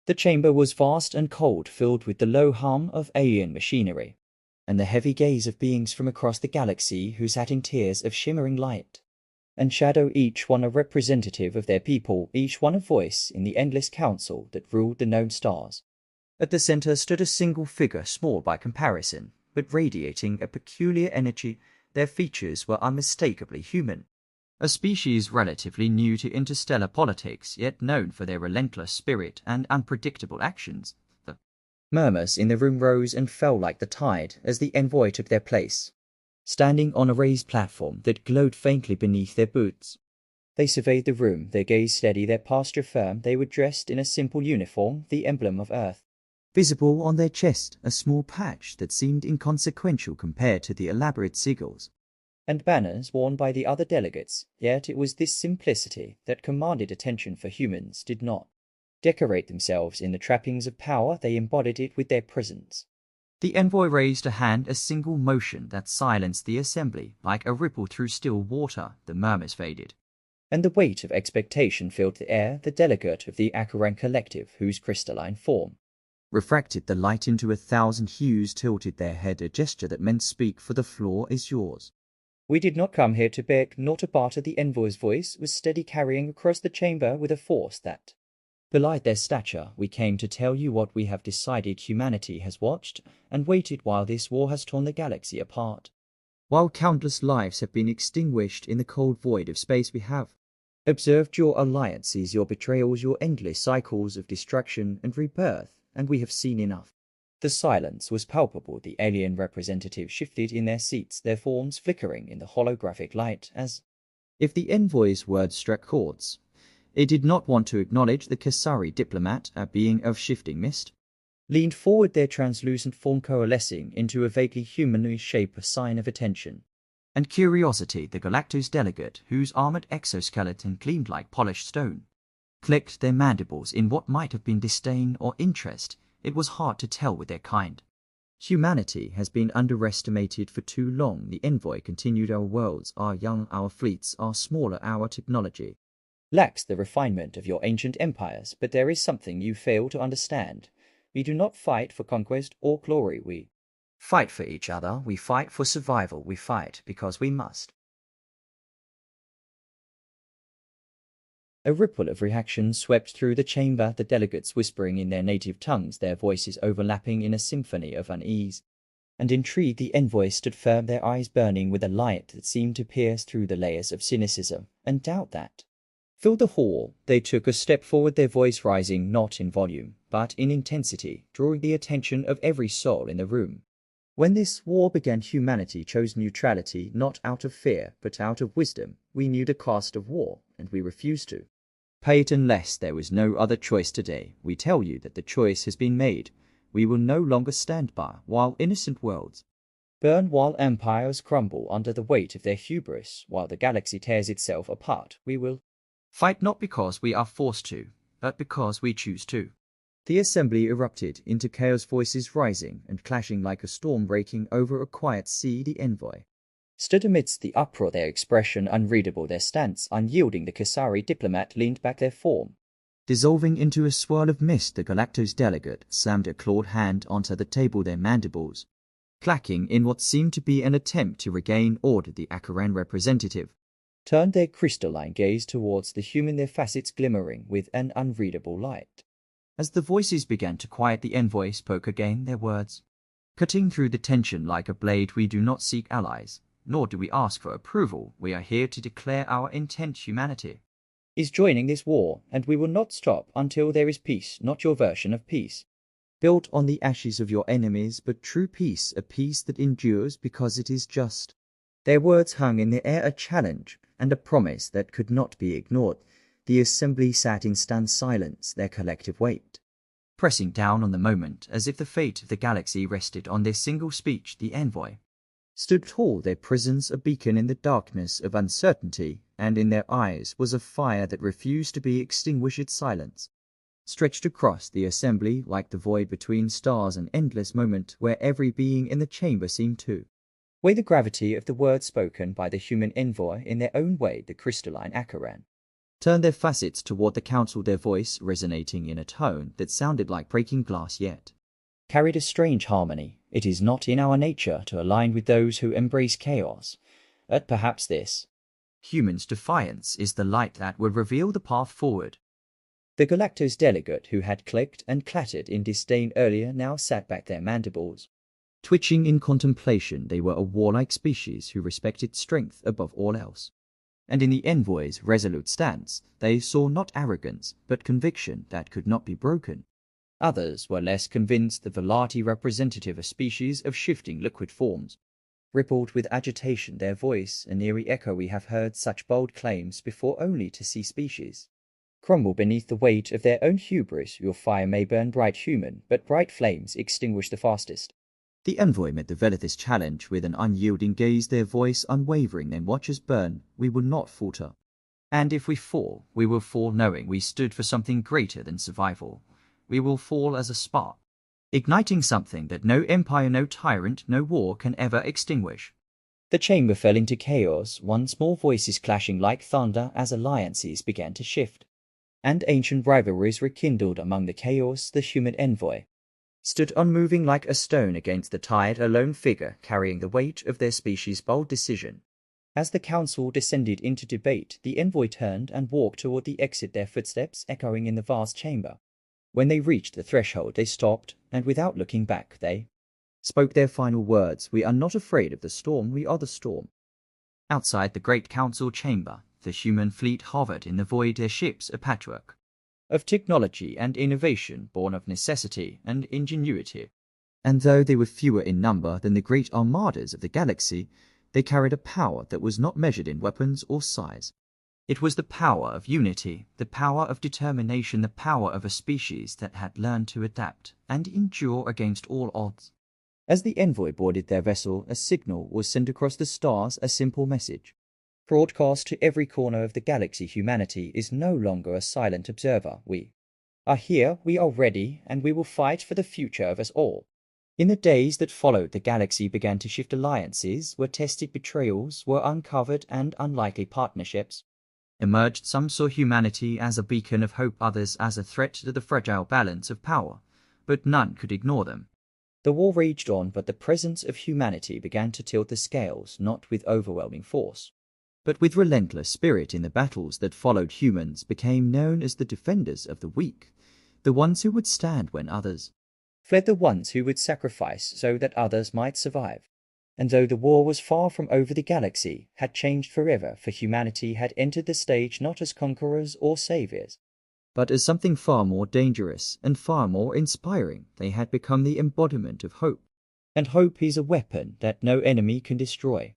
The chamber was vast and cold, filled with the low hum of alien machinery, and the heavy gaze of beings from across the galaxy who sat in tiers of shimmering light and shadow, each one a representative of their people, each one a voice in the endless council that ruled the known stars. At the center stood a single figure, small by comparison, but radiating a peculiar energy. Their features were unmistakably human. A species relatively new to interstellar politics, yet known for their relentless spirit and unpredictable actions. The murmurs in the room rose and fell like the tide as the envoy took their place, standing on a raised platform that glowed faintly beneath their boots. They surveyed the room, their gaze steady, their posture firm. They were dressed in a simple uniform, the emblem of Earth visible on their chest, a small patch that seemed inconsequential compared to the elaborate sigils and banners worn by the other delegates. Yet it was this simplicity that commanded attention, for humans did not decorate themselves in the trappings of power, they embodied it with their presence. The envoy raised a hand, a single motion that silenced the assembly. Like a ripple through still water, the murmurs faded, and the weight of expectation filled the air. The delegate of the Akaran collective, whose crystalline form refracted the light into 1,000 hues, tilted their head, a gesture that meant, "Speak, for the floor is yours." "We did not come here to beg, nor to barter." The envoy's voice was steady, carrying across the chamber with a force that belied their stature. "We came to tell you what we have decided. Humanity has watched and waited while this war has torn the galaxy apart. While countless lives have been extinguished in the cold void of space, we have observed your alliances, your betrayals, your endless cycles of destruction and rebirth, and we have seen enough." The silence was palpable. The alien representatives shifted in their seats, their forms flickering in the holographic light, as if the envoy's words struck chords. It did not want to acknowledge the Kasari diplomat, a being of shifting mist, leaned forward, their translucent form coalescing into a vaguely humanoid shape, a sign of attention and curiosity. The Galactus delegate, whose armored exoskeleton gleamed like polished stone, clicked their mandibles in what might have been disdain or interest. It was hard to tell with their kind. "Humanity has been underestimated for too long," the envoy continued. "Our worlds are young, our fleets are smaller, our technology lacks the refinement of your ancient empires. But there is something you fail to understand. We do not fight for conquest or glory. We fight for each other. We fight for survival. We fight because we must." A ripple of reaction swept through the chamber, the delegates whispering in their native tongues, their voices overlapping in a symphony of unease and intrigue. The envoy stood firm, their eyes burning with a light that seemed to pierce through the layers of cynicism and doubt that filled the hall. They took a step forward, their voice rising not in volume, but in intensity, drawing the attention of every soul in the room. "When this war began, humanity chose neutrality, not out of fear, but out of wisdom. We knew the cost of war, and we refused to pay it unless there was no other choice. Today, we tell you that the choice has been made. We will no longer stand by while innocent worlds burn, while empires crumble under the weight of their hubris, while the galaxy tears itself apart. We will fight not because we are forced to, but because we choose to." The assembly erupted into chaos, voices rising and clashing like a storm breaking over a quiet sea. The envoy stood amidst the uproar, their expression unreadable, their stance unyielding. The Kasari diplomat leaned back, their form dissolving into a swirl of mist. The Galactus delegate slammed a clawed hand onto the table, their mandibles clacking in what seemed to be an attempt to regain order. The Akaran representative turned their crystalline gaze towards the human, their facets glimmering with an unreadable light. As the voices began to quiet, the envoy spoke again, their words cutting through the tension like a blade. "We do not seek allies, nor do we ask for approval. We are here to declare our intent. Humanity is joining this war, and we will not stop until there is peace, not your version of peace built on the ashes of your enemies, but true peace, a peace that endures because it is just." Their words hung in the air, a challenge and a promise that could not be ignored. The assembly sat in stunned silence, their collective weight pressing down on the moment, as if the fate of the galaxy rested on their single speech. The envoy stood tall, their presence a beacon in the darkness of uncertainty, and in their eyes was a fire that refused to be extinguished. Its silence stretched across the assembly like the void between stars, an endless moment where every being in the chamber seemed to weigh the gravity of the words spoken by the human envoy in their own way. The crystalline Akaran turned their facets toward the council, their voice resonating in a tone that sounded like breaking glass yet carried a strange harmony. It is not in our nature to align with those who embrace chaos. But perhaps this human's defiance is the light that would reveal the path forward. The Galactos delegate, who had clicked and clattered in disdain earlier, now sat back, their mandibles twitching in contemplation. They were a warlike species who respected strength above all else. And in the Envoy's resolute stance, they saw not arrogance, but conviction that could not be broken. Others were less convinced. The Velati, representative, a species of shifting liquid forms, rippled with agitation, their voice an eerie echo. We have heard such bold claims before, only to see species crumble beneath the weight of their own hubris. Your fire may burn bright, human, but bright flames extinguish the fastest. The Envoy met the Velith's challenge with an unyielding gaze, their voice unwavering. Then watch us burn. We will not falter. And if we fall, we will fall knowing we stood for something greater than survival. We will fall as a spark, igniting something that no empire, no tyrant, no war can ever extinguish. The chamber fell into chaos, once more voices clashing like thunder as alliances began to shift, and ancient rivalries rekindled among the chaos. The human Envoy stood unmoving like a stone against the tide, a lone figure carrying the weight of their species' bold decision. As the council descended into debate, the Envoy turned and walked toward the exit, their footsteps echoing in the vast chamber. When they reached the threshold, they stopped, and without looking back, they spoke their final words. We are not afraid of the storm, we are the storm. Outside the great council chamber, the human fleet hovered in the void, their ships a patchwork of technology and innovation, born of necessity and ingenuity. And though they were fewer in number than the great armadas of the galaxy, they carried a power that was not measured in weapons or size. It was the power of unity, the power of determination, the power of a species that had learned to adapt and endure against all odds. As the Envoy boarded their vessel, a signal was sent across the stars, a simple message broadcast to every corner of the galaxy. Humanity is no longer a silent observer. We are here, we are ready, and we will fight for the future of us all. In the days that followed, the galaxy began to shift. Alliances were tested, betrayals were uncovered, and unlikely partnerships emerged. Some saw humanity as a beacon of hope, others as a threat to the fragile balance of power, but none could ignore them. The war raged on, but the presence of humanity began to tilt the scales, not with overwhelming force, but with relentless spirit. In the battles that followed, humans became known as the defenders of the weak, the ones who would stand when others fled, the ones who would sacrifice so that others might survive. And though the war was far from over, the galaxy had changed forever, for humanity had entered the stage not as conquerors or saviors, but as something far more dangerous and far more inspiring. They had become the embodiment of hope, and hope is a weapon that no enemy can destroy.